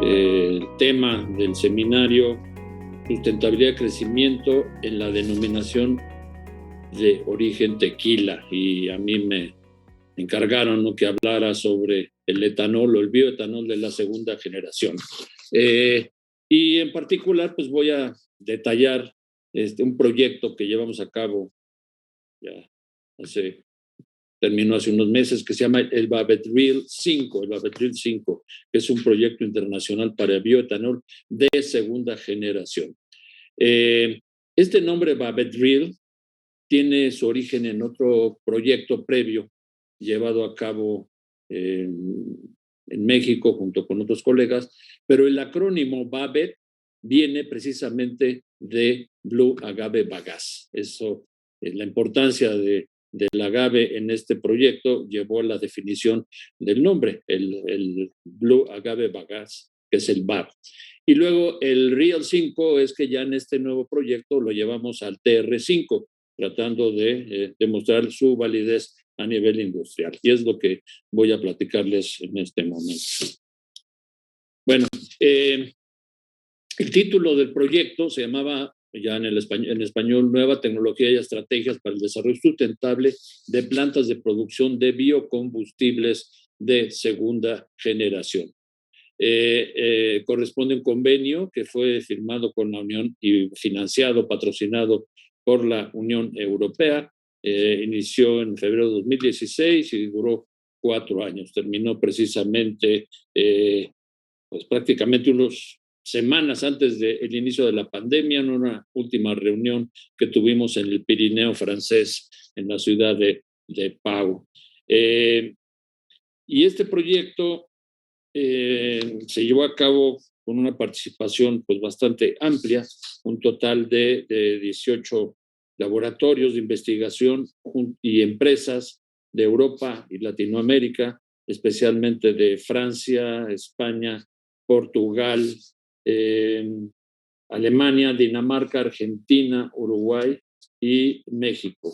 el tema del seminario Sustentabilidad y Crecimiento en la denominación de origen tequila, y a mí me encargaron, ¿no?, que hablara sobre el etanol o el bioetanol de la segunda generación. Y en particular, pues voy a detallar un proyecto que llevamos a cabo, ya terminó hace unos meses, que se llama el Babetril 5, que es un proyecto internacional para bioetanol de segunda generación. Este nombre Babetril tiene su origen en otro proyecto previo llevado a cabo en México junto con otros colegas, pero el acrónimo BABET viene precisamente de Blue Agave Bagasse. Eso, la importancia del agave en este proyecto llevó a la definición del nombre, el Blue Agave Bagasse, que es el BAB. Y luego el Real 5 es que ya en este nuevo proyecto lo llevamos al TR5, tratando de demostrar su validez a nivel industrial. Y es lo que voy a platicarles en este momento. Bueno, el título del proyecto se llamaba, ya en español, Nueva Tecnología y Estrategias para el Desarrollo Sustentable de Plantas de Producción de Biocombustibles de Segunda Generación. Corresponde a un convenio que fue firmado con la Unión y financiado, patrocinado por la Unión Europea. Inició en febrero de 2016 y duró 4 años. Terminó precisamente pues prácticamente unas semanas antes del inicio de la pandemia, en una última reunión que tuvimos en el Pirineo francés, en la ciudad de Pau. Y este proyecto se llevó a cabo con una participación pues bastante amplia, un total de 18 laboratorios de investigación y empresas de Europa y Latinoamérica, especialmente de Francia, España, Portugal, Alemania, Dinamarca, Argentina, Uruguay y México.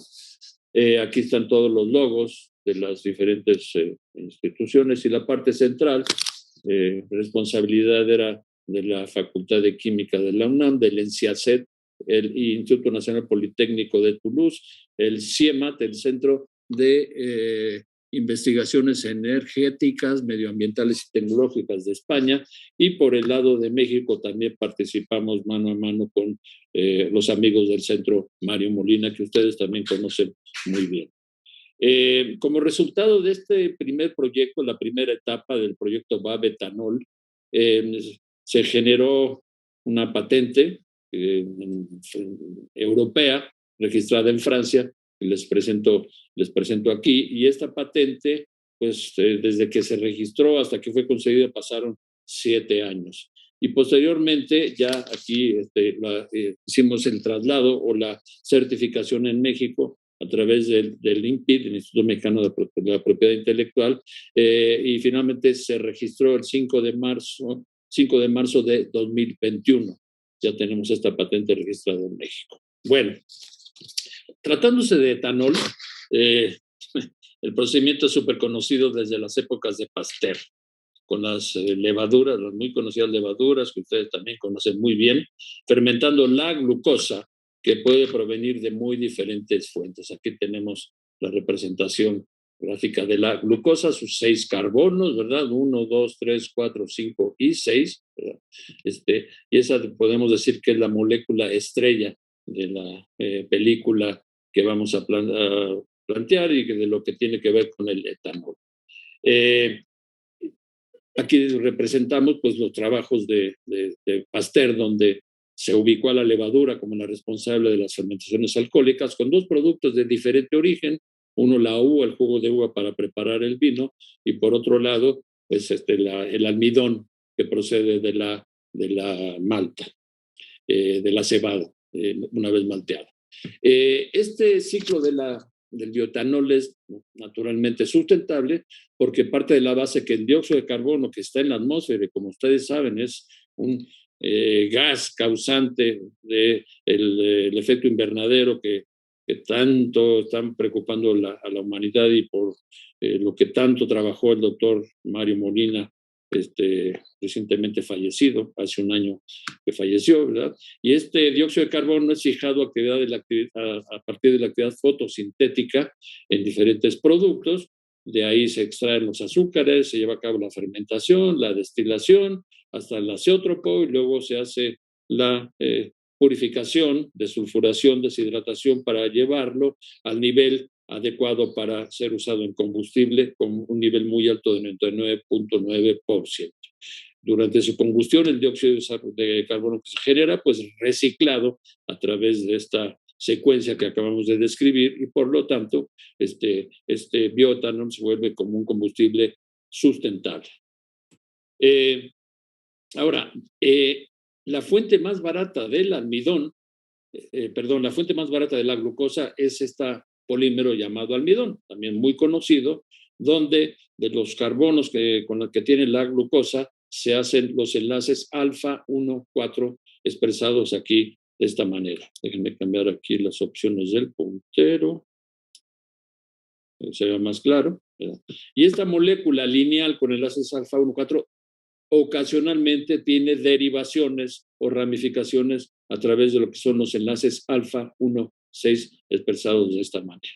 Aquí están todos los logos de las diferentes instituciones, y la parte central, responsabilidad era de la Facultad de Química de la UNAM, del ENSIACET, el Instituto Nacional Politécnico de Toulouse, el CIEMAT, el Centro de Investigaciones Energéticas, Medioambientales y Tecnológicas de España, y por el lado de México también participamos mano a mano con los amigos del Centro Mario Molina, que ustedes también conocen muy bien. Como resultado de este primer proyecto, la primera etapa del proyecto Babetanol, se generó una patente europea registrada en Francia, que les presento aquí, y esta patente, pues desde que se registró hasta que fue concedida pasaron 7 años. Y posteriormente ya aquí hicimos el traslado o la certificación en México a través del INPI, el Instituto Mexicano de la Propiedad Intelectual, y finalmente se registró el 5 de marzo de 2021. Ya tenemos esta patente registrada en México. Bueno, tratándose de etanol, el procedimiento es súper conocido desde las épocas de Pasteur, con las levaduras, las muy conocidas levaduras que ustedes también conocen muy bien, fermentando la glucosa, que puede provenir de muy diferentes fuentes. Aquí tenemos la representación gráfica de la glucosa, sus 6 carbonos, ¿verdad? 1, 2, 3, 4, 5 y 6, ¿verdad? Y esa podemos decir que es la molécula estrella de la película que vamos a plantear y de lo que tiene que ver con el etanol. Aquí representamos pues los trabajos de Pasteur, donde se ubicó a la levadura como la responsable de las fermentaciones alcohólicas, con 2 productos de diferente origen, uno la uva, el jugo de uva para preparar el vino, y por otro lado, pues el almidón que procede de la malta, de la cebada, una vez malteada. Este ciclo del bioetanol es naturalmente sustentable porque parte de la base que el dióxido de carbono que está en la atmósfera, como ustedes saben, es un gas causante del efecto invernadero que tanto están preocupando a la humanidad, y por lo que tanto trabajó el doctor Mario Molina recientemente fallecido, hace un año que falleció, ¿verdad? Y este dióxido de carbono es fijado a partir de la actividad fotosintética en diferentes productos. De ahí se extraen los azúcares, se lleva a cabo la fermentación, la destilación, hasta el azeótropo, y luego se hace la purificación, desulfuración, deshidratación para llevarlo al nivel adecuado para ser usado en combustible con un nivel muy alto de 99.9%. Durante su combustión, el dióxido de carbono que se genera, pues reciclado a través de esta secuencia que acabamos de describir, y por lo tanto, este bioetanol se vuelve como un combustible sustentable. Ahora, la fuente más barata del almidón, la fuente más barata de la glucosa es este polímero llamado almidón, también muy conocido, donde de los carbonos con los que tiene la glucosa se hacen los enlaces alfa 1,4 expresados aquí de esta manera. Déjenme cambiar aquí las opciones del puntero, se vea más claro, ¿verdad? Y esta molécula lineal con enlaces alfa 1,4 ocasionalmente tiene derivaciones o ramificaciones a través de lo que son los enlaces alfa 1,6 expresados de esta manera.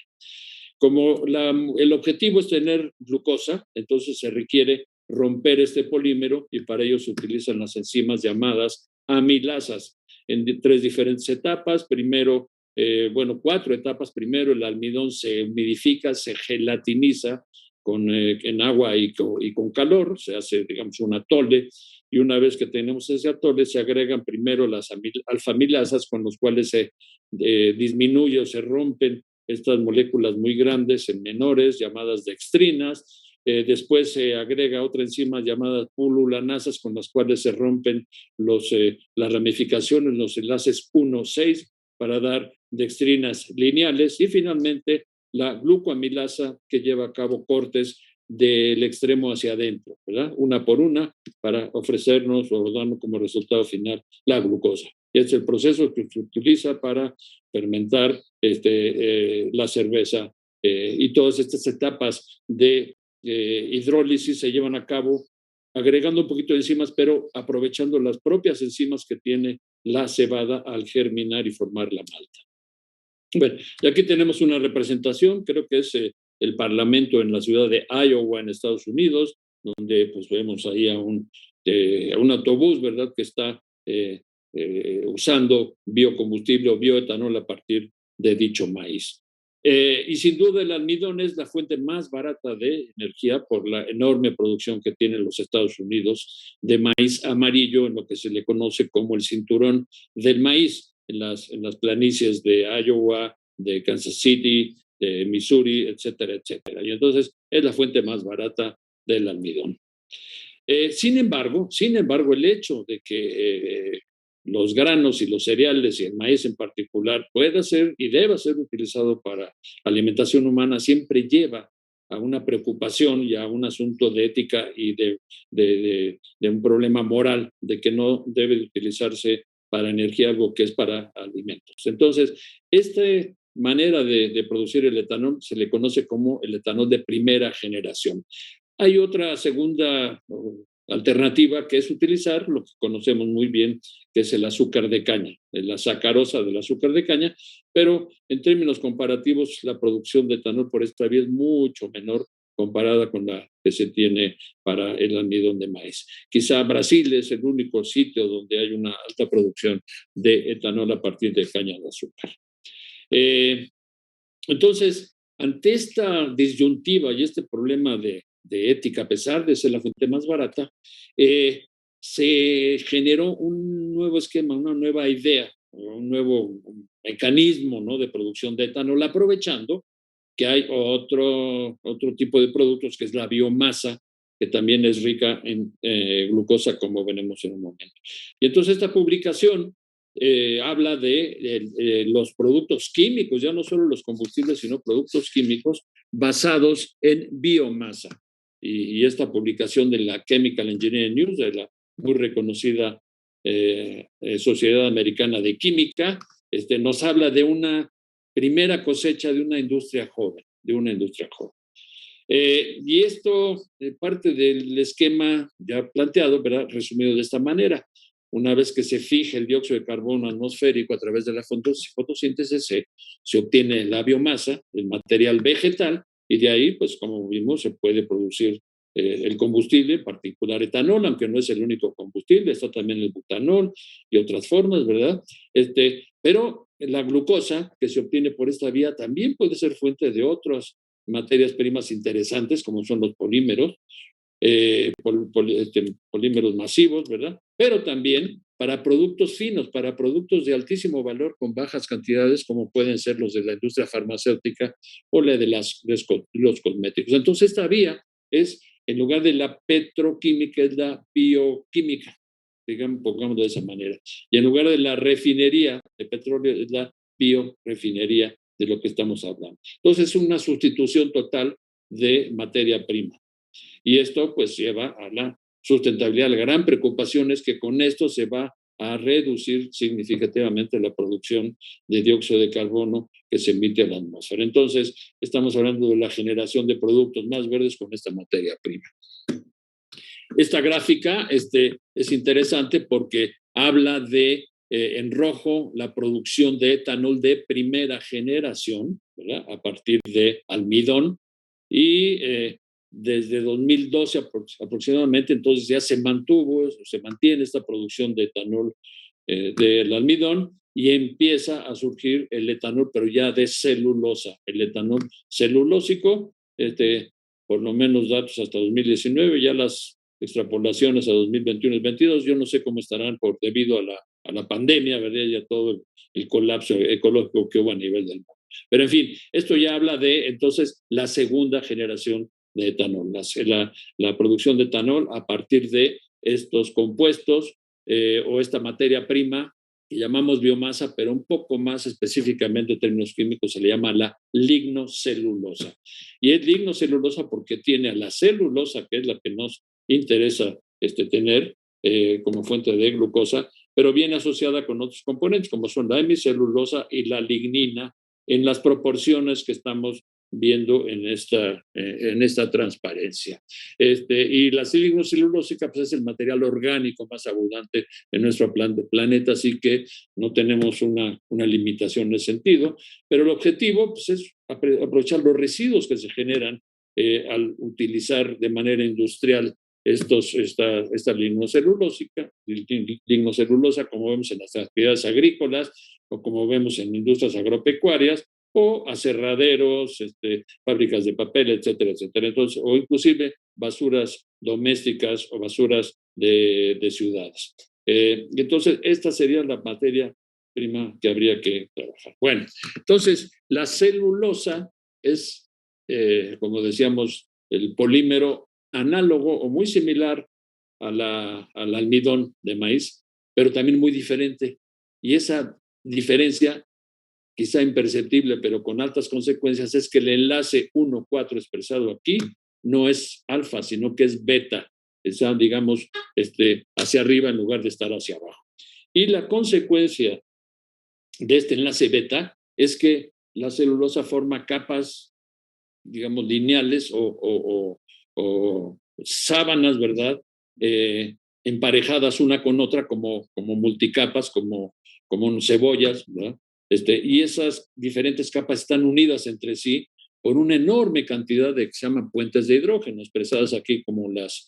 Como el objetivo es tener glucosa, entonces se requiere romper este polímero, y para ello se utilizan las enzimas llamadas amilasas en 3 diferentes etapas. Primero, 4 etapas. Primero, el almidón se humidifica, se gelatiniza en agua y con calor, se hace, digamos, un atole, y una vez que tenemos ese atole, se agregan primero las alfamilasas, con los cuales se disminuye o se rompen estas moléculas muy grandes en menores, llamadas dextrinas. Después se agrega otra enzima llamada pululanasas, con las cuales se rompen las ramificaciones, los enlaces 1,6, para dar dextrinas lineales. Y finalmente la glucoamilasa, que lleva a cabo cortes del extremo hacia adentro, ¿verdad? Una por una, para ofrecernos o darnos como resultado final la glucosa. Y es el proceso que se utiliza para fermentar la cerveza, y todas estas etapas de hidrólisis se llevan a cabo agregando un poquito de enzimas, pero aprovechando las propias enzimas que tiene la cebada al germinar y formar la malta. Bueno, y aquí tenemos una representación, creo que es el Parlamento en la ciudad de Iowa, en Estados Unidos, donde pues vemos ahí a un autobús, ¿verdad?, que está usando biocombustible o bioetanol a partir de dicho maíz. Y sin duda el almidón es la fuente más barata de energía por la enorme producción que tienen los Estados Unidos de maíz amarillo, en lo que se le conoce como el cinturón del maíz, en las planicies de Iowa, de Kansas City, de Missouri, etcétera, etcétera. Y entonces es la fuente más barata del almidón. Sin embargo, el hecho de que los granos y los cereales, y el maíz en particular, pueda ser y deba ser utilizado para alimentación humana, siempre lleva a una preocupación y a un asunto de ética y de un problema moral, de que no debe utilizarse para energía algo que es para alimentos. Entonces, esta manera de producir el etanol se le conoce como el etanol de primera generación. Hay otra segunda alternativa, que es utilizar lo que conocemos muy bien, que es el azúcar de caña, la sacarosa del azúcar de caña, pero en términos comparativos la producción de etanol por esta vía es mucho menor comparada con la que se tiene para el almidón de maíz. Quizá Brasil es el único sitio donde hay una alta producción de etanol a partir de caña de azúcar. Entonces, ante esta disyuntiva y este problema de ética, a pesar de ser la fuente más barata, se generó un nuevo esquema, una nueva idea, un nuevo mecanismo, ¿no?, de producción de etanol, aprovechando que hay otro tipo de productos, que es la biomasa, que también es rica en glucosa, como veremos en un momento. Y entonces esta publicación habla de los productos químicos, ya no solo los combustibles, sino productos químicos basados en biomasa. Y esta publicación de la Chemical Engineering News, de la muy reconocida Sociedad Americana de Química, nos habla de una primera cosecha de una industria joven, Y esto parte del esquema ya planteado, ¿verdad? Resumido de esta manera. Una vez que se fija el dióxido de carbono atmosférico a través de la fotosíntesis, se obtiene la biomasa, el material vegetal, y de ahí, pues como vimos, se puede producir el combustible, en particular etanol, aunque no es el único combustible, está también el butanol y otras formas, ¿verdad? Pero la glucosa que se obtiene por esta vía también puede ser fuente de otras materias primas interesantes, como son los polímeros, polímeros masivos, ¿verdad? Pero también para productos finos, para productos de altísimo valor con bajas cantidades, como pueden ser los de la industria farmacéutica o la de los cosméticos. Entonces, esta vía es, en lugar de la petroquímica, es la bioquímica, digamos, pongamos de esa manera. Y en lugar de la refinería de petróleo, es la biorefinería de lo que estamos hablando. Entonces, es una sustitución total de materia prima. Y esto pues lleva a la sustentabilidad. La gran preocupación es que con esto se va a reducir significativamente la producción de dióxido de carbono que se emite a la atmósfera. Entonces, estamos hablando de la generación de productos más verdes con esta materia prima. Esta gráfica es interesante porque habla de, en rojo, la producción de etanol de primera generación, ¿verdad? A partir de almidón, y desde 2012 aproximadamente, entonces ya se mantiene esta producción de etanol del almidón, y empieza a surgir el etanol, pero ya de celulosa, el etanol celulósico, por lo menos datos hasta 2019, ya las extrapolaciones a 2021 y 2022, yo no sé cómo estarán debido a la pandemia, ¿verdad? Ya todo el colapso ecológico que hubo a nivel del mundo. Pero en fin, esto ya habla de entonces la segunda generación de etanol, la producción de etanol a partir de estos compuestos o esta materia prima que llamamos biomasa, pero un poco más específicamente en términos químicos se le llama la lignocelulosa. Y es lignocelulosa porque tiene a la celulosa, que es la que nos interesa tener como fuente de glucosa, pero viene asociada con otros componentes como son la hemicelulosa y la lignina en las proporciones que estamos viendo en esta transparencia. Y la lignocelulósica pues, es el material orgánico más abundante en nuestro planeta, así que no tenemos una limitación en ese sentido, pero el objetivo pues, es aprovechar los residuos que se generan al utilizar de manera industrial esta lignocelulosa, como vemos en las actividades agrícolas o como vemos en industrias agropecuarias, o aserraderos, fábricas de papel, etcétera, etcétera. Entonces, o inclusive basuras domésticas o basuras de ciudades. Entonces, esta sería la materia prima que habría que trabajar. Bueno, entonces, la celulosa es, como decíamos, el polímero análogo o muy similar al almidón de maíz, pero también muy diferente. Y esa diferencia, quizá imperceptible, pero con altas consecuencias, es que el enlace 1,4 expresado aquí no es alfa, sino que es beta. Está, digamos, hacia arriba en lugar de estar hacia abajo. Y la consecuencia de este enlace beta es que la celulosa forma capas, digamos, lineales o sábanas, ¿verdad? Emparejadas una con otra como multicapas, como cebollas, ¿verdad? Y esas diferentes capas están unidas entre sí por una enorme cantidad de que se llaman puentes de hidrógeno, expresadas aquí como las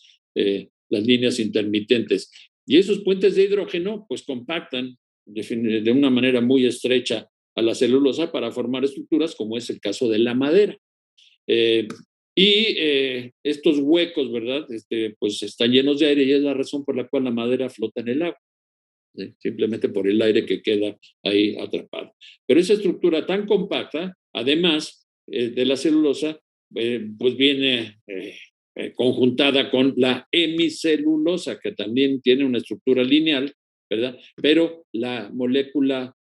líneas intermitentes. Y esos puentes de hidrógeno, pues compactan de una manera muy estrecha a la celulosa para formar estructuras como es el caso de la madera. Estos huecos, ¿verdad? Pues están llenos de aire y es la razón por la cual la madera flota en el agua, simplemente por el aire que queda ahí atrapado. Pero esa estructura tan compacta, además de la celulosa, pues viene conjuntada con la hemicelulosa, que también tiene una estructura lineal, ¿verdad? Pero la molécula,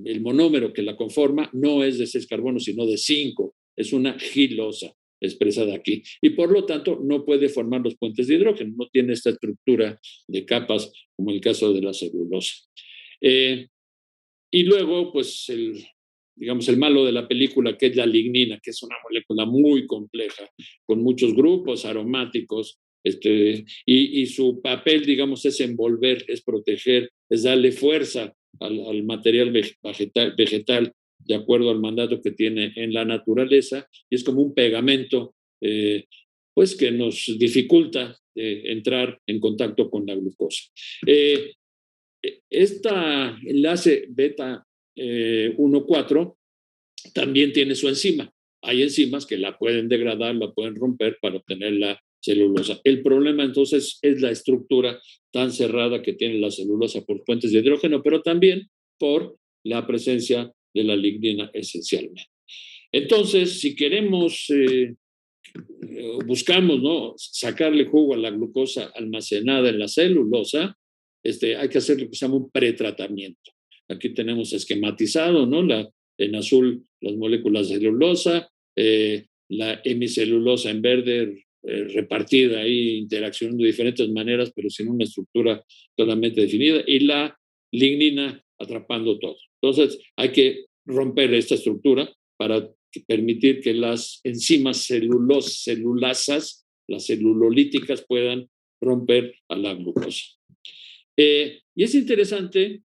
el monómero que la conforma, no es de 6 carbonos, sino de 5. Es una gilosa expresada aquí. Y por lo tanto, no puede formar los puentes de hidrógeno, no tiene esta estructura de capas como el caso de la celulosa. Y luego, pues digamos, el malo de la película, que es la lignina, que es una molécula muy compleja, con muchos grupos aromáticos, y su papel, digamos, es envolver, es proteger, es darle fuerza al material vegetal de acuerdo al mandato que tiene en la naturaleza, y es como un pegamento, pues que nos dificulta entrar en contacto con la glucosa. Esta enlace beta 1,4 también tiene su enzima. Hay enzimas que la pueden degradar, la pueden romper para obtener la celulosa. El problema entonces es la estructura tan cerrada que tiene la celulosa por puentes de hidrógeno, pero también por la presencia de la lignina esencialmente. Entonces, si queremos, buscamos, ¿no?, sacarle jugo a la glucosa almacenada en la celulosa, hay que hacer lo que se llama un pretratamiento. Aquí tenemos esquematizado, ¿no?, en azul las moléculas de celulosa, la hemicelulosa en verde repartida ahí, interaccionando de diferentes maneras, pero sin una estructura totalmente definida, y la lignina atrapando todo. Entonces, hay que romper esta estructura para permitir que las enzimas celulasas, las celulolíticas, puedan romper a la glucosa. Y es interesante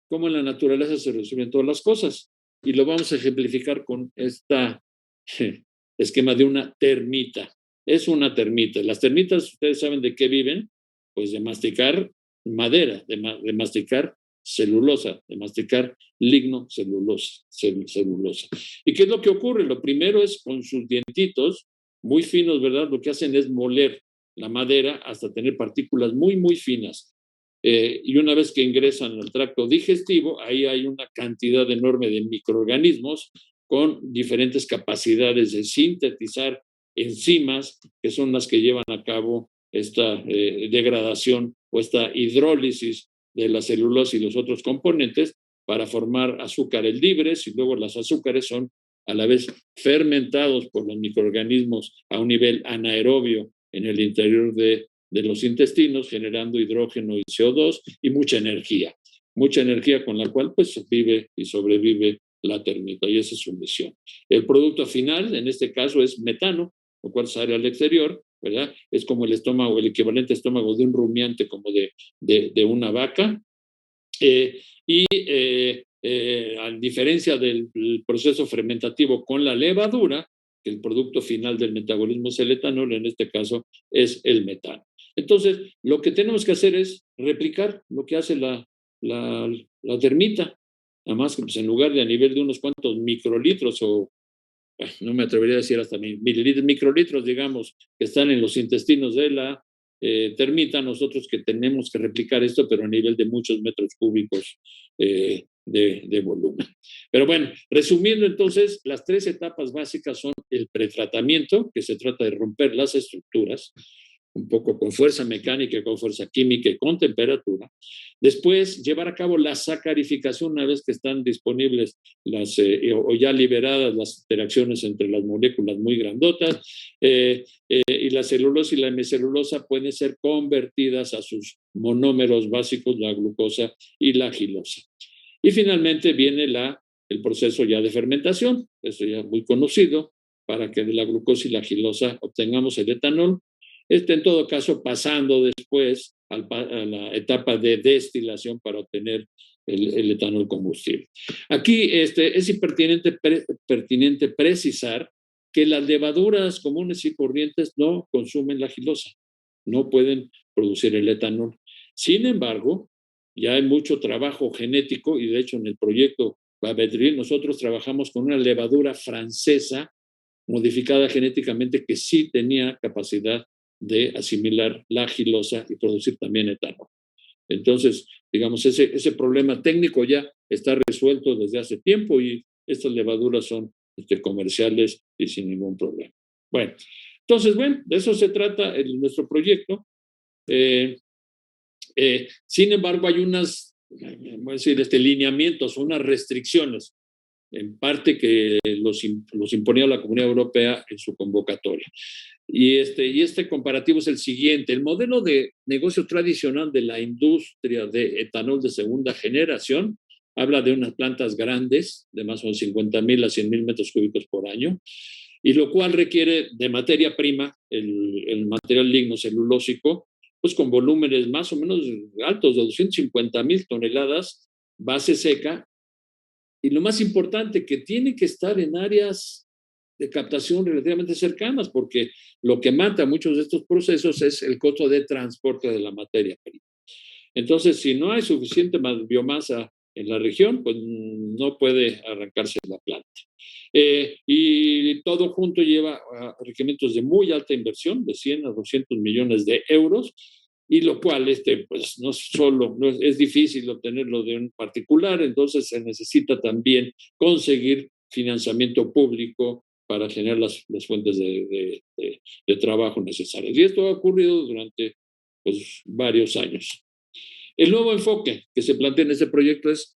cómo en la naturaleza se resuelven todas las cosas. Y lo vamos a ejemplificar con este esquema de una termita. Es una termita. Las termitas, ustedes saben de qué viven, pues de masticar madera, de masticar celulosa, de masticar ligno celulosa. ¿Y qué es lo que ocurre? Lo primero es con sus dientitos, muy finos, ¿verdad? Lo que hacen es moler la madera hasta tener partículas muy, muy finas. Y una vez que ingresan al tracto digestivo, ahí hay una cantidad enorme de microorganismos con diferentes capacidades de sintetizar enzimas, que son las que llevan a cabo esta degradación o esta hidrólisis de la celulosa y los otros componentes para formar azúcares libres, y luego los azúcares son a la vez fermentados por los microorganismos a un nivel anaerobio en el interior de los intestinos, generando hidrógeno y CO2 y mucha energía con la cual pues vive y sobrevive la termita, y esa es su misión. El producto final, en este caso, es metano, lo cual sale al exterior, ¿verdad? Es como el estómago, el equivalente estómago de un rumiante, como de una vaca. A diferencia del proceso fermentativo con la levadura, que el producto final del metabolismo es el etanol, en este caso es el metano. Entonces, lo que tenemos que hacer es replicar lo que hace la termita, nada más que pues, en lugar de a nivel de unos cuantos microlitros o no me atrevería a decir hasta microlitros, digamos, que están en los intestinos de la termita, nosotros que tenemos que replicar esto, pero a nivel de muchos metros cúbicos de volumen. Pero bueno, resumiendo entonces, las 3 etapas básicas son el pretratamiento, que se trata de romper las estructuras, un poco con fuerza mecánica, con fuerza química y con temperatura. Después, llevar a cabo la sacarificación una vez que están disponibles o ya liberadas las interacciones entre las moléculas muy grandotas, y la celulosa y la hemicelulosa pueden ser convertidas a sus monómeros básicos, la glucosa y la gilosa. Y finalmente viene el proceso ya de fermentación, eso ya muy conocido, para que de la glucosa y la gilosa obtengamos el etanol. En todo caso, pasando después a la etapa de destilación para obtener el etanol combustible. Aquí es pertinente precisar que las levaduras comunes y corrientes no consumen la gilosa, no pueden producir el etanol. Sin embargo, ya hay mucho trabajo genético, y de hecho en el proyecto Bavedril nosotros trabajamos con una levadura francesa modificada genéticamente que sí tenía capacidad de asimilar la gilosa y producir también etanol. Entonces, digamos, ese problema técnico ya está resuelto desde hace tiempo, y estas levaduras son comerciales y sin ningún problema. Bueno, entonces, de eso se trata nuestro proyecto. Sin embargo, hay voy a decir, lineamientos, unas restricciones, en parte que los imponía la Comunidad Europea en su convocatoria. Y este comparativo es el siguiente. El modelo de negocio tradicional de la industria de etanol de segunda generación habla de unas plantas grandes, de más o menos 50,000 a 100,000 metros cúbicos por año, y lo cual requiere de materia prima, el material lignocelulósico, pues con volúmenes más o menos altos, de 250,000 toneladas, base seca, y lo más importante, que tiene que estar en áreas de captación relativamente cercanas, porque lo que mata muchos de estos procesos es el costo de transporte de la materia prima. Entonces, si no hay suficiente biomasa en la región, pues no puede arrancarse la planta. Y todo junto lleva a requerimientos de muy alta inversión, de 100 a 200 millones de euros, y lo cual pues no solo no es difícil obtenerlo de un particular, entonces se necesita también conseguir financiamiento público para generar las fuentes de trabajo necesarias. Y esto ha ocurrido durante pues, varios años. El nuevo enfoque que se plantea en este proyecto es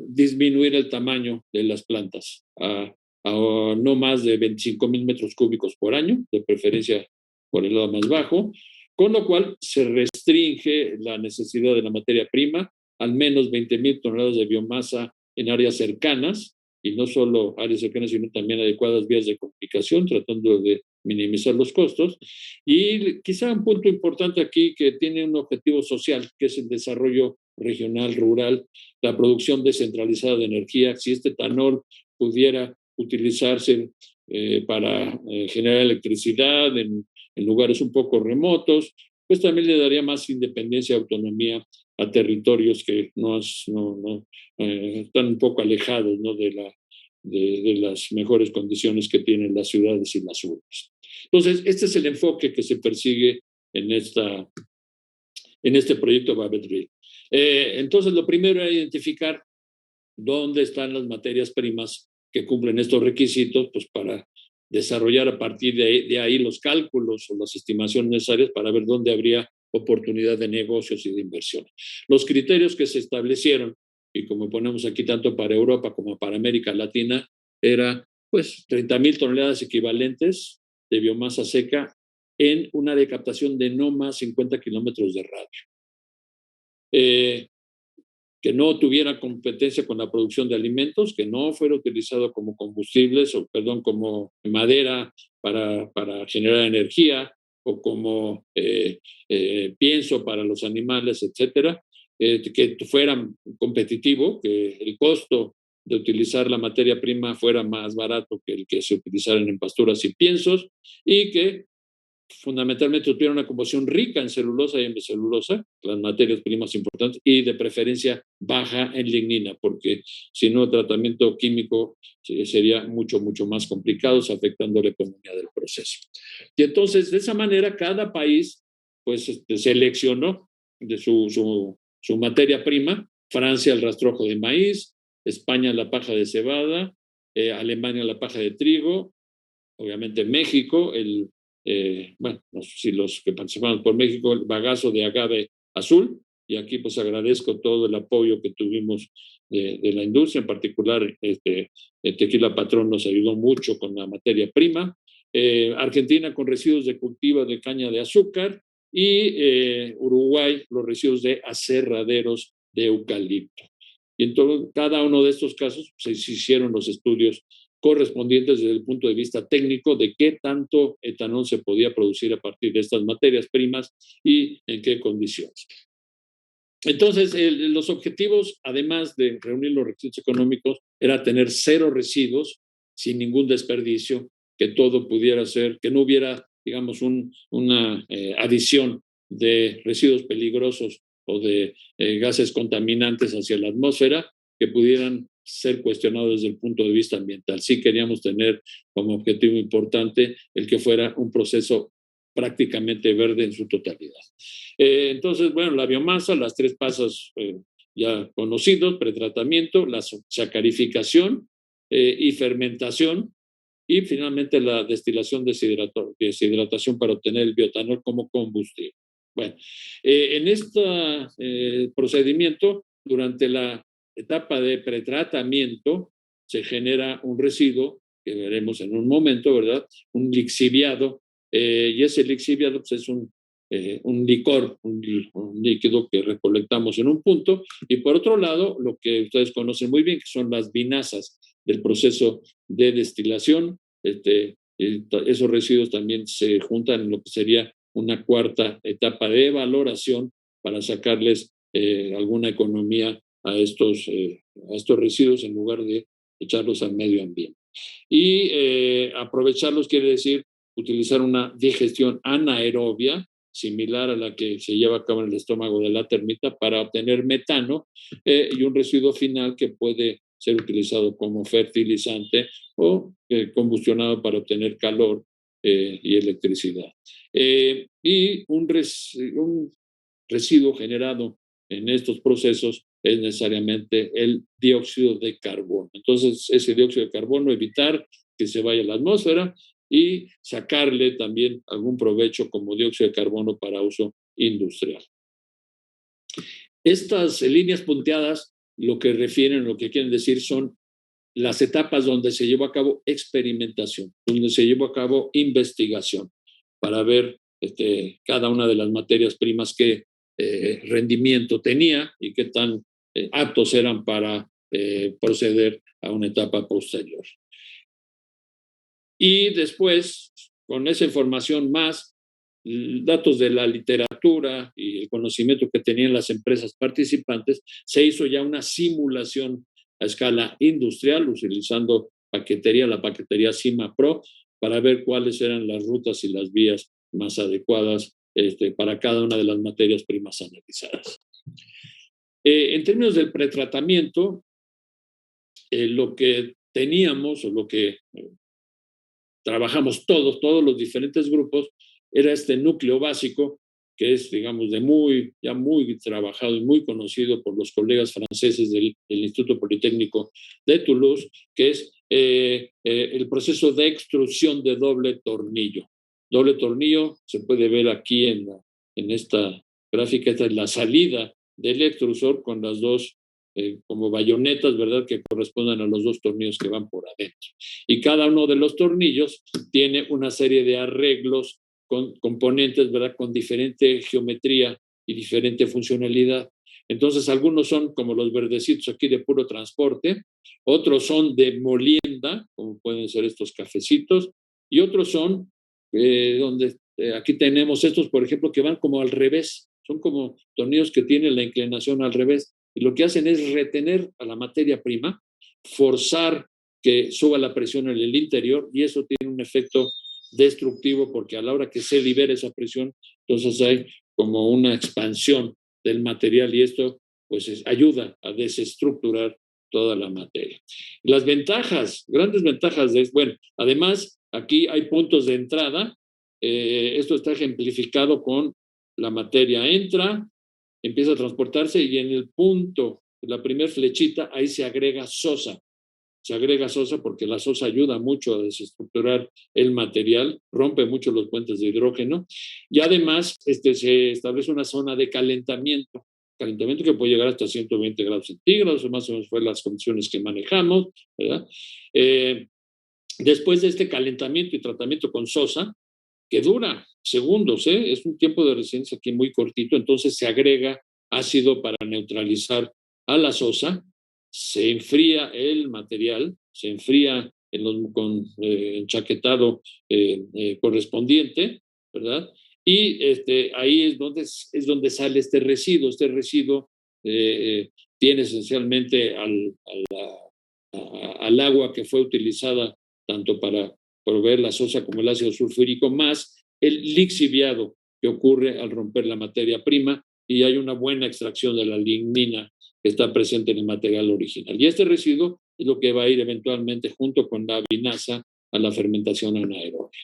disminuir el tamaño de las plantas a no más de 25,000 metros cúbicos por año, de preferencia por el lado más bajo, con lo cual se restringe la necesidad de la materia prima, al menos 20,000 toneladas de biomasa en áreas cercanas, y no solo áreas cercanas, sino también adecuadas vías de comunicación, tratando de minimizar los costos. Y quizá un punto importante aquí que tiene un objetivo social, que es el desarrollo regional, rural, la producción descentralizada de energía. Si este etanol pudiera utilizarse para generar electricidad en lugares un poco remotos, pues también le daría más independencia y autonomía a territorios que están un poco alejados, ¿no? de las mejores condiciones que tienen las ciudades y las urbes. Entonces, este es el enfoque que se persigue en este proyecto Babel Drill. Entonces, lo primero es identificar dónde están las materias primas que cumplen estos requisitos, pues para desarrollar a partir de ahí los cálculos o las estimaciones necesarias para ver dónde habría oportunidad de negocios y de inversión. Los criterios que se establecieron, y como ponemos aquí tanto para Europa como para América Latina, era pues 30,000 toneladas equivalentes de biomasa seca en un área de captación de no más 50 kilómetros de radio. Que no tuviera competencia con la producción de alimentos, que no fuera utilizado como combustibles, como madera para generar energía, o como pienso para los animales, etcétera, que fuera competitivo, que el costo de utilizar la materia prima fuera más barato que el que se utilizaran en pasturas y piensos, y que fundamentalmente tuviera una composición rica en celulosa y en bicelulosa, las materias primas importantes, y de preferencia baja en lignina, porque si no, el tratamiento químico sería mucho, mucho más complicado, afectando la economía del proceso. Y entonces, de esa manera, cada país pues seleccionó de su materia prima. Francia el rastrojo de maíz, España la paja de cebada, Alemania la paja de trigo, obviamente México bueno, no sé si los que participamos por México, el bagazo de agave azul, y aquí pues agradezco todo el apoyo que tuvimos de la industria, en particular el Tequila Patrón nos ayudó mucho con la materia prima, Argentina con residuos de cultivo de caña de azúcar, y Uruguay los residuos de aserraderos de eucalipto. Y en cada uno de estos casos se hicieron los estudios correspondientes desde el punto de vista técnico de qué tanto etanol se podía producir a partir de estas materias primas y en qué condiciones. Entonces, los objetivos, además de reunir los requisitos económicos, era tener cero residuos sin ningún desperdicio, que todo pudiera ser, que no hubiera, digamos, una adición de residuos peligrosos o de gases contaminantes hacia la atmósfera que pudieran ser cuestionados desde el punto de vista ambiental. Sí queríamos tener como objetivo importante el que fuera un proceso prácticamente verde en su totalidad. Entonces, bueno, la biomasa, las tres pasos ya conocidos, pretratamiento, la sacarificación y fermentación, y finalmente la destilación deshidratación para obtener el bioetanol como combustible. Bueno, en este procedimiento, durante la etapa de pretratamiento, se genera un residuo, que veremos en un momento, ¿verdad? Un lixiviado, y ese lixiviado pues, es un un licor, un líquido que recolectamos en un punto, y por otro lado, lo que ustedes conocen muy bien, que son las vinazas del proceso de destilación. Esos residuos también se juntan en lo que sería una cuarta etapa de evaluación para sacarles alguna economía a estos residuos en lugar de echarlos al medio ambiente. Y aprovecharlos quiere decir utilizar una digestión anaerobia, similar a la que se lleva a cabo en el estómago de la termita, para obtener metano y un residuo final que puede ser utilizado como fertilizante o combustionado para obtener calor y electricidad. Y un residuo generado en estos procesos es necesariamente el dióxido de carbono. Entonces, ese dióxido de carbono, evitar que se vaya a la atmósfera y sacarle también algún provecho como dióxido de carbono para uso industrial. Estas líneas punteadas lo que refieren, lo que quieren decir son las etapas donde se llevó a cabo experimentación, donde se llevó a cabo investigación para ver cada una de las materias primas qué rendimiento tenía y qué tan aptos eran para proceder a una etapa posterior. Y después, con esa información más, datos de la literatura y el conocimiento que tenían las empresas participantes, se hizo ya una simulación a escala industrial utilizando la paquetería CIMA Pro, para ver cuáles eran las rutas y las vías más adecuadas para cada una de las materias primas analizadas. En términos del pretratamiento, lo que teníamos o lo que trabajamos todos los diferentes grupos, era este núcleo básico, que es, digamos, ya muy trabajado y muy conocido por los colegas franceses del Instituto Politécnico de Toulouse, que es el proceso de extrusión de doble tornillo. Doble tornillo se puede ver aquí en esta gráfica. Esta es la salida del extrusor con las dos como bayonetas, ¿verdad?, que corresponden a los dos tornillos que van por adentro. Y cada uno de los tornillos tiene una serie de arreglos con componentes, ¿verdad?, con diferente geometría y diferente funcionalidad. Entonces, algunos son como los verdecitos aquí de puro transporte, otros son de molienda, como pueden ser estos cafecitos, y otros son donde aquí tenemos estos, por ejemplo, que van como al revés. Son como tornillos que tienen la inclinación al revés. Y lo que hacen es retener a la materia prima, forzar que suba la presión en el interior, y eso tiene un efecto destructivo, porque a la hora que se libera esa presión, entonces hay como una expansión del material, y esto pues ayuda a desestructurar toda la materia. Las ventajas, grandes ventajas bueno, además aquí hay puntos de entrada. Esto está ejemplificado con la materia entra, empieza a transportarse, y en el punto, la primera flechita, ahí se agrega sosa. Se agrega sosa porque la sosa ayuda mucho a desestructurar el material, rompe mucho los puentes de hidrógeno, y además se establece una zona de calentamiento que puede llegar hasta 120 grados centígrados, más o menos fue las condiciones que manejamos, ¿verdad? Después de este calentamiento y tratamiento con sosa, que dura segundos, es un tiempo de resistencia aquí muy cortito, entonces se agrega ácido para neutralizar a la sosa, se enfría el material, se enfría con enchaquetado correspondiente, ¿verdad? Y ahí es donde sale este residuo. Este residuo tiene esencialmente al agua que fue utilizada tanto para proveer la sosa como el ácido sulfúrico, más el lixiviado que ocurre al romper la materia prima, y hay una buena extracción de la lignina que está presente en el material original. Y este residuo es lo que va a ir eventualmente junto con la vinaza a la fermentación anaerobia.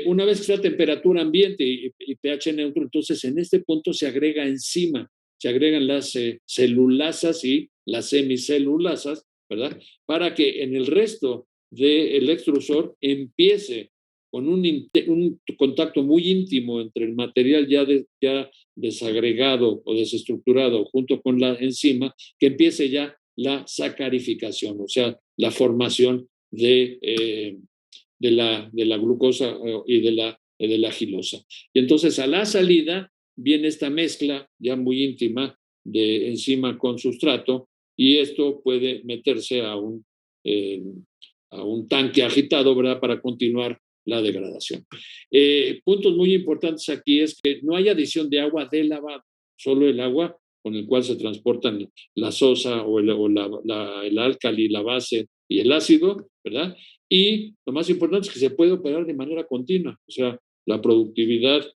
Una vez que está a temperatura ambiente y pH neutro, entonces en este punto se agregan las celulasas y las semicelulasas, ¿verdad?, para que en el resto del extrusor empiece con un contacto muy íntimo entre el material ya desagregado o desestructurado junto con la enzima, que empiece ya la sacarificación, o sea, la formación de la glucosa y de la de la gilosa. Y entonces a la salida viene esta mezcla ya muy íntima de enzima con sustrato, y esto puede meterse a un tanque agitado, ¿verdad?, para continuar la degradación. Puntos muy importantes aquí es que no hay adición de agua de lavado, solo el agua con el cual se transportan la sosa o el álcali, la base y el ácido, ¿verdad? Y lo más importante es que se puede operar de manera continua, o sea, la productividad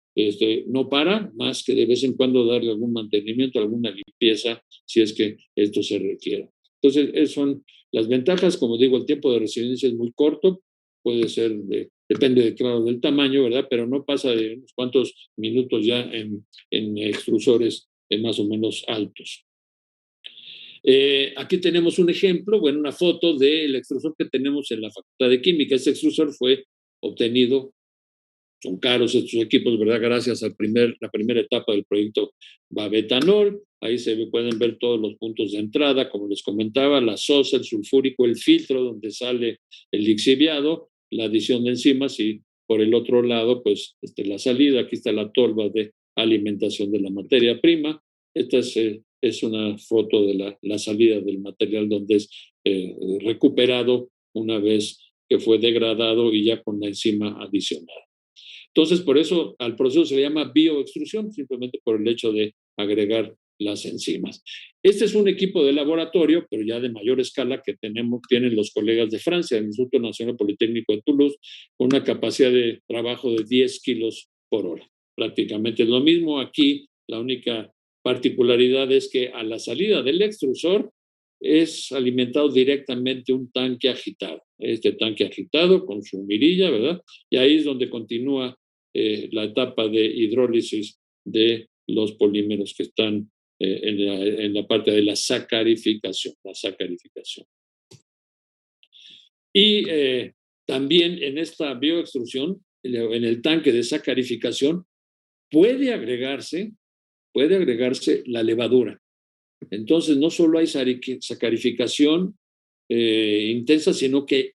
no para, más que de vez en cuando darle algún mantenimiento, alguna limpieza, si es que esto se requiere. Entonces, esas son las ventajas. Como digo, el tiempo de residencia es muy corto, puede ser, depende, claro, del tamaño, ¿verdad? Pero no pasa de unos cuantos minutos ya en extrusores más o menos altos. Aquí tenemos un ejemplo, bueno, una foto del extrusor que tenemos en la Facultad de Química. Este extrusor fue obtenido, son caros estos equipos, ¿verdad? Gracias a la primera etapa del proyecto Babetanol. Ahí pueden ver todos los puntos de entrada, como les comentaba, la sosa, el sulfúrico, el filtro donde sale el lixiviado, la adición de enzimas, y por el otro lado, pues la salida. Aquí está la tolva de alimentación de la materia prima. Esta es una foto de la salida del material, donde es recuperado una vez que fue degradado y ya con la enzima adicionada. Entonces, por eso al proceso se le llama bioextrusión, simplemente por el hecho de agregar las enzimas. Este es un equipo de laboratorio, pero ya de mayor escala, que tienen los colegas de Francia, el Instituto Nacional Politécnico de Toulouse, con una capacidad de trabajo de 10 kilos por hora. Prácticamente es lo mismo. Aquí la única particularidad es que a la salida del extrusor es alimentado directamente un tanque agitado. Este tanque agitado con su mirilla, ¿verdad? Y ahí es donde continúa la etapa de hidrólisis de los polímeros que están en la parte de la sacarificación. Y también en esta bioextrusión, en el tanque de sacarificación, puede agregarse la levadura. Entonces, no solo hay sacarificación intensa, sino que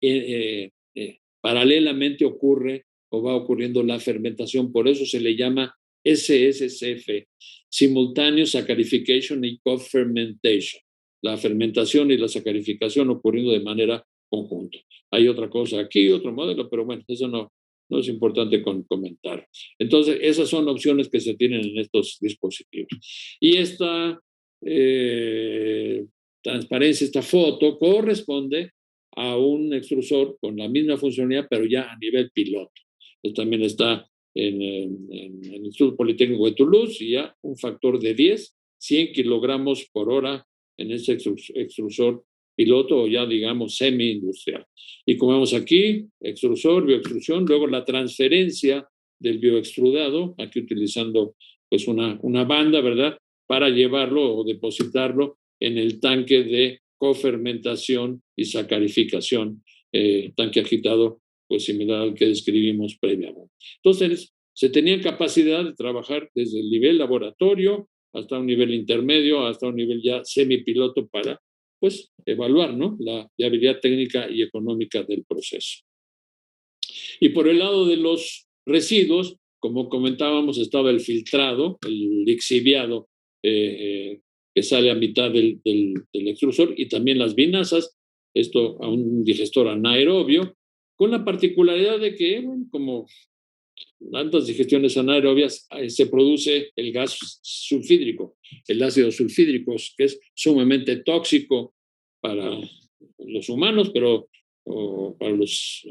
paralelamente ocurre o va ocurriendo la fermentación. Por eso se le llama SSCF, Simultaneous Saccharification y Co-Fermentation. La fermentación y la sacarificación ocurriendo de manera conjunta. Hay otra cosa aquí, otro modelo, pero bueno, eso no es importante comentar. Entonces, esas son opciones que se tienen en estos dispositivos. Y esta transparencia, esta foto, corresponde a un extrusor con la misma funcionalidad, pero ya a nivel piloto. Esto también está en el Instituto Politécnico de Toulouse, y ya un factor de 10, 100 kilogramos por hora en ese extrusor piloto, o ya digamos semi-industrial. Y como vemos aquí, extrusor, bioextrusión, luego la transferencia del bioextrudado, aquí utilizando pues una banda, ¿verdad?, para llevarlo o depositarlo en el tanque de cofermentación y sacarificación, tanque agitado, pues similar al que describimos previamente. Entonces, se tenía capacidad de trabajar desde el nivel laboratorio hasta un nivel intermedio, hasta un nivel ya semipiloto, para pues evaluar, ¿no?, la viabilidad técnica y económica del proceso. Y por el lado de los residuos, como comentábamos, estaba el filtrado, el lixiviado, que sale a mitad del extrusor, y también las vinazas, esto a un digestor anaerobio, con la particularidad de que, bueno, como tantas digestiones anaerobias, se produce el gas sulfídrico, el ácido sulfídrico, que es sumamente tóxico para los humanos, pero para los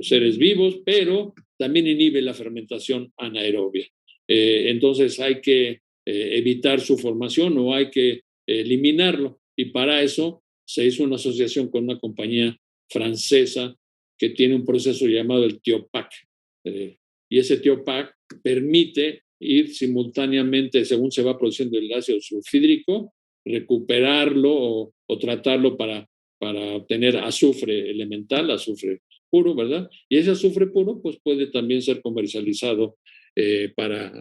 seres vivos, pero también inhibe la fermentación anaerobia. Entonces hay que evitar su formación, o hay que eliminarlo, y para eso se hizo una asociación con una compañía francesa que tiene un proceso llamado el TIOPAC, y ese TIOPAC permite ir simultáneamente, según se va produciendo el ácido sulfídrico, recuperarlo o tratarlo para obtener azufre elemental, azufre puro, ¿verdad? Y ese azufre puro pues puede también ser comercializado para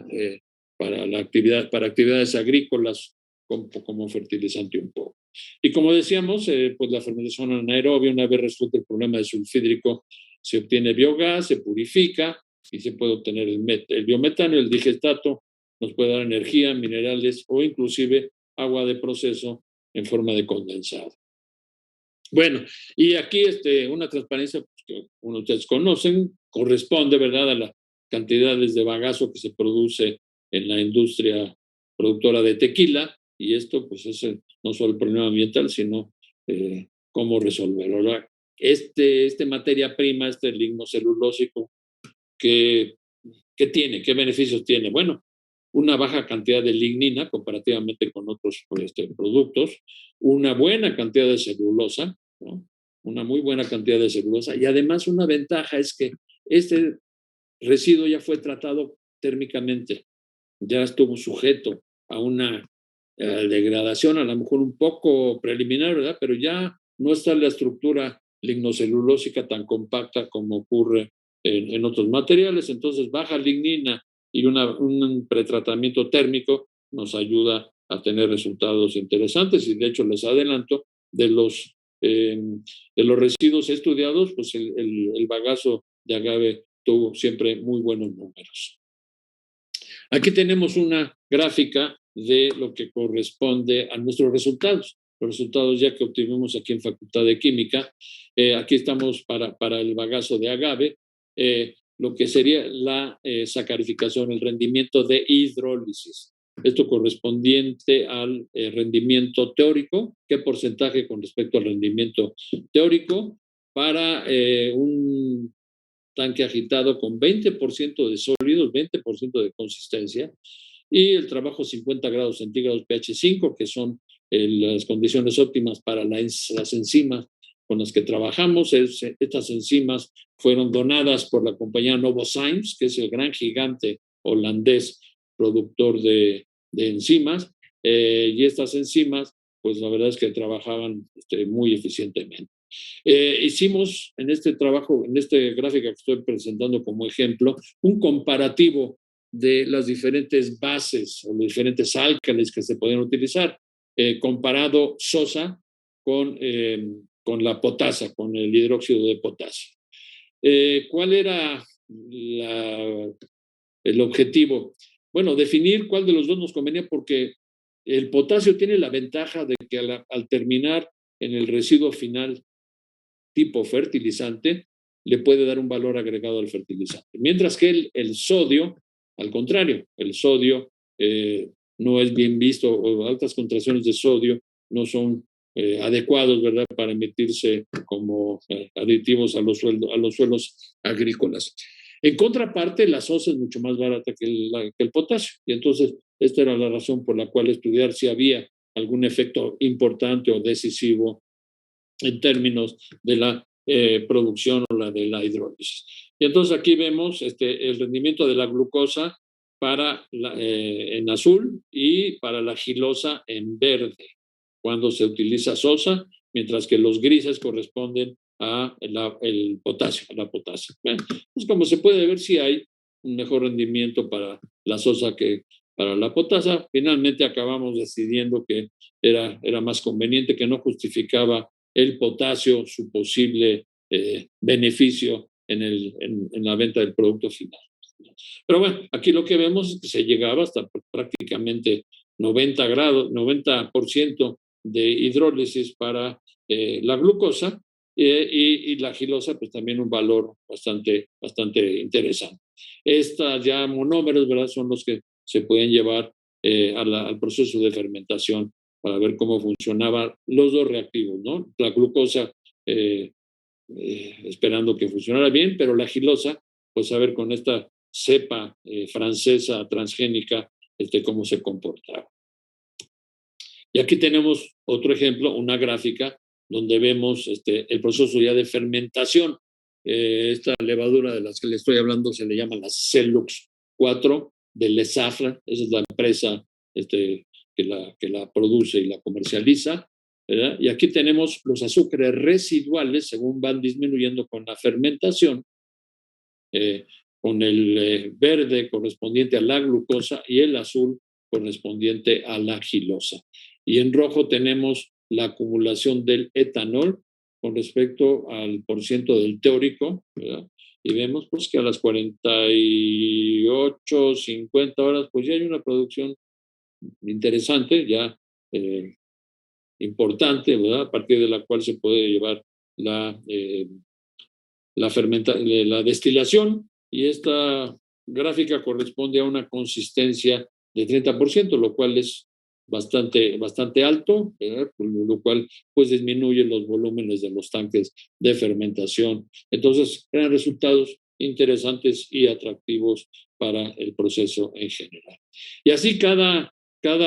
actividades agrícolas, como fertilizante un poco. Y como decíamos, pues la fermentación anaerobia, una vez resuelto el problema de sulfídrico, se obtiene biogás, se purifica, y se puede obtener el biometano. El digestato nos puede dar energía, minerales o inclusive agua de proceso en forma de condensado. Bueno, y aquí una transparencia pues, que ustedes conocen, corresponde, ¿verdad?, a las cantidades de bagazo que se produce en la industria productora de tequila, y esto pues es no solo el problema ambiental, sino cómo resolverlo. ¿Verdad? Materia prima, lignocelulósico, ¿qué tiene? ¿Qué beneficios tiene? Bueno, una baja cantidad de lignina comparativamente con otros productos, una buena cantidad de celulosa, ¿no? Una muy buena cantidad de celulosa, y además una ventaja es que este residuo ya fue tratado térmicamente, ya estuvo sujeto a una degradación, a lo mejor un poco preliminar, ¿verdad? Pero ya no está la estructura lignocelulósica tan compacta como ocurre en otros materiales, entonces baja lignina y un pretratamiento térmico nos ayuda a tener resultados interesantes, y de hecho les adelanto, de los residuos estudiados, pues el bagazo de agave tuvo siempre muy buenos números. Aquí tenemos una gráfica de lo que corresponde a nuestros resultados. Los resultados ya que obtuvimos aquí en Facultad de Química. Aquí estamos para el bagazo de agave, lo que sería la sacarificación, el rendimiento de hidrólisis. Esto correspondiente al rendimiento teórico. ¿Qué porcentaje con respecto al rendimiento teórico para un tanque agitado con 20% de sólidos, 20% de consistencia, y el trabajo 50 grados centígrados pH 5, que son las condiciones óptimas para las enzimas con las que trabajamos. Estas enzimas fueron donadas por la compañía Novozymes, que es el gran gigante holandés productor de enzimas, y estas enzimas, pues la verdad es que trabajaban muy eficientemente. Hicimos en este trabajo, en esta gráfica que estoy presentando como ejemplo, un comparativo de las diferentes bases o los diferentes álcalis que se pueden utilizar, comparado sosa con la potasa, con el hidróxido de potasio. ¿Cuál era el objetivo? Bueno, definir cuál de los dos nos convenía, porque el potasio tiene la ventaja de que al terminar en el residuo final tipo fertilizante, le puede dar un valor agregado al fertilizante. Mientras que el sodio, al contrario, el sodio no es bien visto, o altas concentraciones de sodio no son adecuados, ¿verdad?, para emitirse como aditivos a los suelos agrícolas. En contraparte, la sosa es mucho más barata que el potasio, y entonces esta era la razón por la cual estudiar si había algún efecto importante o decisivo en términos de la producción o de la hidrólisis. Y entonces aquí vemos el rendimiento de la glucosa en azul y para la gilosa en verde, cuando se utiliza sosa, mientras que los grises corresponden a el potasio, a la potasio. Bueno, pues como se puede ver, sí hay un mejor rendimiento para la sosa que para la potasa. Finalmente acabamos decidiendo que era más conveniente, que no justificaba el potasio su posible beneficio en la venta del producto final. Pero bueno, aquí lo que vemos es que se llegaba hasta prácticamente 90% de hidrólisis para la glucosa, y la gilosa pues también un valor bastante interesante. Estas ya monómeros, ¿verdad?, son los que se pueden llevar al proceso de fermentación para ver cómo funcionaban los dos reactivos, ¿no? La glucosa esperando que funcionara bien, pero la gilosa, pues a ver con esta cepa francesa transgénica cómo se comportaba. Y aquí tenemos otro ejemplo, una gráfica donde vemos el proceso ya de fermentación. Esta levadura de las que le estoy hablando se le llama la Celux 4 de Les Safra. Esa es la empresa que la produce y la comercializa, ¿verdad? Y aquí tenemos los azúcares residuales según van disminuyendo con la fermentación, con el verde correspondiente a la glucosa y el azul correspondiente a la gilosa. Y en rojo tenemos la acumulación del etanol con respecto al porciento del teórico, ¿verdad? y vemos pues que a las 48, 50 horas, pues ya hay una producción interesante, ya importante, ¿verdad? A partir de la cual se puede llevar la, la destilación, y esta gráfica corresponde a una consistencia de 30%, lo cual es bastante alto, ¿verdad? Lo cual pues disminuye los volúmenes de los tanques de fermentación. Entonces, eran resultados interesantes y atractivos para el proceso en general. Y así cada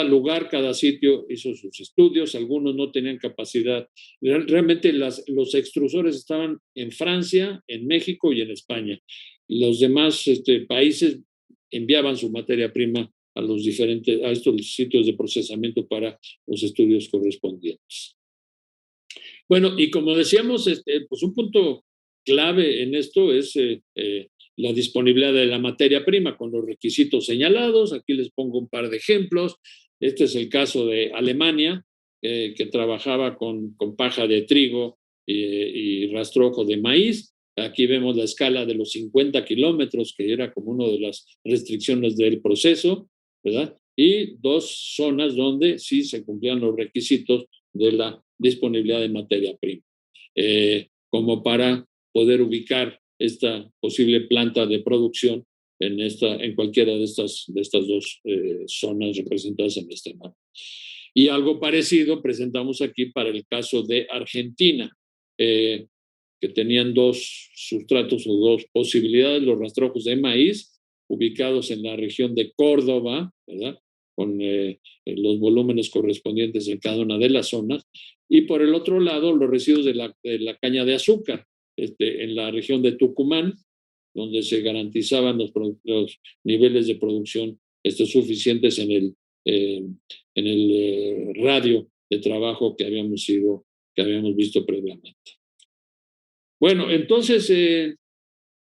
lugar, cada sitio hizo sus estudios, algunos no tenían capacidad. Realmente los extrusores estaban en Francia, en México y en España. Los demás países enviaban su materia prima a estos sitios de procesamiento para los estudios correspondientes. Bueno, y como decíamos, pues un punto clave en esto es la disponibilidad de la materia prima con los requisitos señalados. Aquí les pongo un par de ejemplos. Este es el caso de Alemania, que trabajaba con paja de trigo y rastrojo de maíz. Aquí vemos la escala de los 50 kilómetros, que era como una de las restricciones del proceso, ¿verdad? Y dos zonas donde sí se cumplían los requisitos de la disponibilidad de materia prima, como para poder ubicar esta posible planta de producción en cualquiera de estas dos zonas representadas en este mapa. Y algo parecido presentamos aquí para el caso de Argentina, que tenían dos sustratos o dos posibilidades, los rastrojos de maíz, ubicados en la región de Córdoba, ¿verdad? Con los volúmenes correspondientes en cada una de las zonas, y por el otro lado los residuos de la caña de azúcar, en la región de Tucumán, donde se garantizaban los niveles de producción suficientes en el radio de trabajo que habíamos visto previamente. Bueno, entonces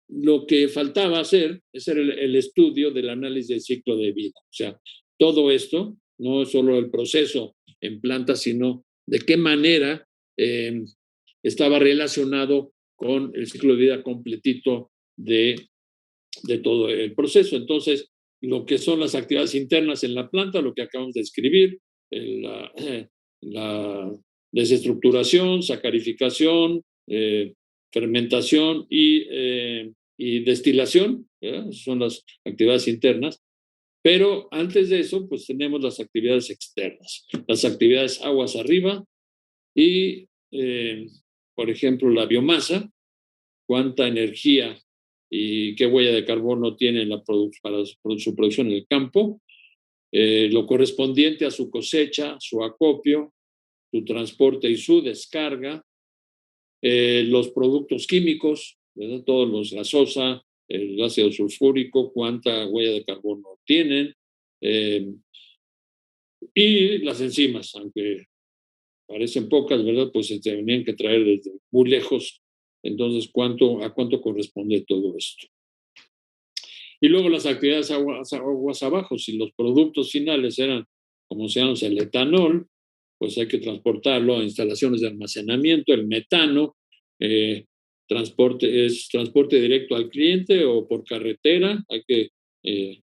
lo que faltaba hacer es el estudio del análisis del ciclo de vida. O sea, todo esto, no es solo el proceso en planta, sino de qué manera estaba relacionado con el ciclo de vida completito de todo el proceso. Entonces, lo que son las actividades internas en la planta, lo que acabamos de escribir, la desestructuración, sacarificación, fermentación y destilación, ¿verdad? Son las actividades internas. Pero antes de eso, pues tenemos las actividades externas, las actividades aguas arriba y, por ejemplo, la biomasa, cuánta energía y qué huella de carbono tiene para su producción en el campo, lo correspondiente a su cosecha, su acopio, su transporte y su descarga, los productos químicos, ¿verdad? Todos los gasosa, el ácido sulfúrico, cuánta huella de carbono tienen, y las enzimas, aunque parecen pocas, ¿verdad? Pues se tenían que traer desde muy lejos. Entonces, ¿a cuánto corresponde todo esto? Y luego las actividades aguas abajo, si los productos finales eran, como sean el etanol, pues hay que transportarlo a instalaciones de almacenamiento, el metano, transporte directo al cliente o por carretera, hay que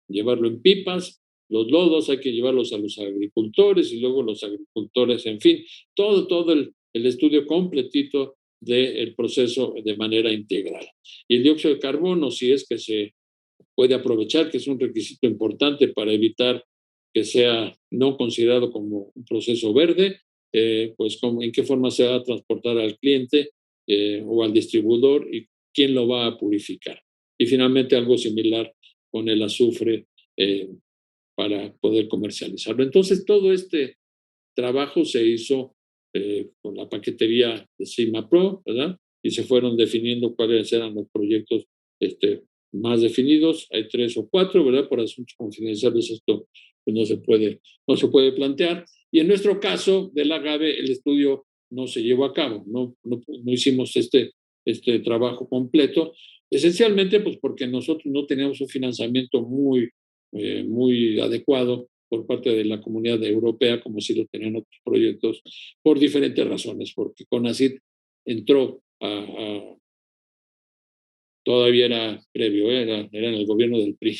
llevarlo en pipas, los lodos hay que llevarlos a los agricultores y luego los agricultores, en fin, todo el estudio completito del proceso de manera integral. Y el dióxido de carbono, si es que se puede aprovechar, que es un requisito importante para evitar que sea no considerado como un proceso verde, pues en qué forma se va a transportar al cliente o al distribuidor y quién lo va a purificar. Y finalmente algo similar con el azufre para poder comercializarlo. Entonces todo este trabajo se hizo con la paquetería de CIMAPRO, ¿verdad? Y se fueron definiendo cuáles eran los proyectos más definidos. Hay 3 o 4, ¿verdad? Por asuntos confidenciales esto pues, no se puede plantear. Y en nuestro caso del agave, el estudio no se llevó a cabo, no hicimos este trabajo completo, esencialmente pues porque nosotros no teníamos un financiamiento muy adecuado por parte de la comunidad europea, como si lo tenían otros proyectos, por diferentes razones, porque CONACYT entró todavía era previo, era en el gobierno del PRI,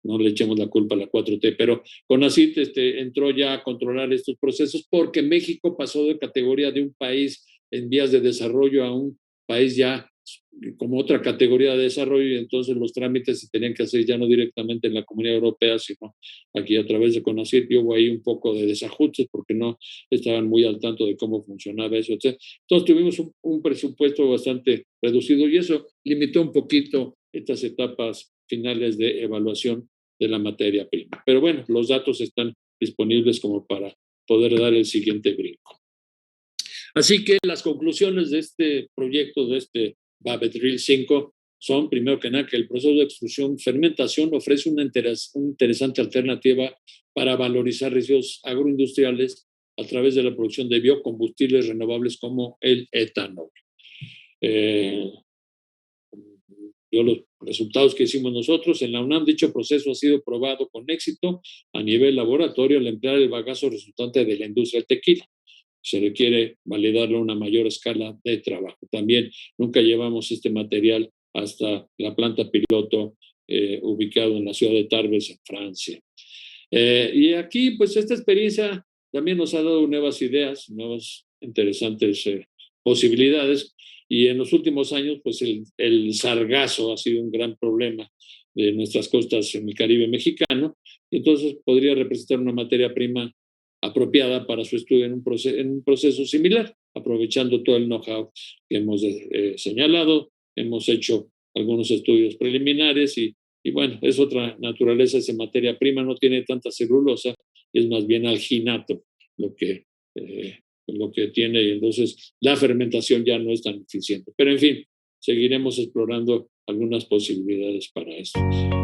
no le echemos la culpa a la 4T, pero CONACYT entró ya a controlar estos procesos porque México pasó de categoría de un país en vías de desarrollo a un país ya como otra categoría de desarrollo, y entonces los trámites se tenían que hacer ya no directamente en la Comunidad Europea, sino aquí a través de CONACYT. Y hubo ahí un poco de desajustes porque no estaban muy al tanto de cómo funcionaba eso, etc. Entonces tuvimos un presupuesto bastante reducido y eso limitó un poquito estas etapas finales de evaluación de la materia prima. Pero bueno, los datos están disponibles como para poder dar el siguiente brinco. Así que las conclusiones de este proyecto, de este Drill 5, son, primero que nada, que el proceso de extrusión fermentación ofrece una interesante alternativa para valorizar residuos agroindustriales a través de la producción de biocombustibles renovables como el etanol. Los resultados que hicimos nosotros en la UNAM, dicho proceso ha sido probado con éxito a nivel laboratorio al emplear el bagazo resultante de la industria del tequila. Se requiere validarlo a una mayor escala de trabajo. También nunca llevamos este material hasta la planta piloto ubicado en la ciudad de Tarbes, en Francia. Y aquí, pues esta experiencia también nos ha dado nuevas ideas, nuevas interesantes posibilidades. Y en los últimos años, pues el sargazo ha sido un gran problema de nuestras costas en el Caribe mexicano. Y entonces podría representar una materia prima apropiada para su estudio en un proceso similar, aprovechando todo el know-how que hemos señalado. Hemos hecho algunos estudios preliminares y bueno, es otra naturaleza esa materia prima, no tiene tanta celulosa, es más bien alginato lo que tiene, y entonces la fermentación ya no es tan eficiente. Pero en fin, seguiremos explorando algunas posibilidades para eso.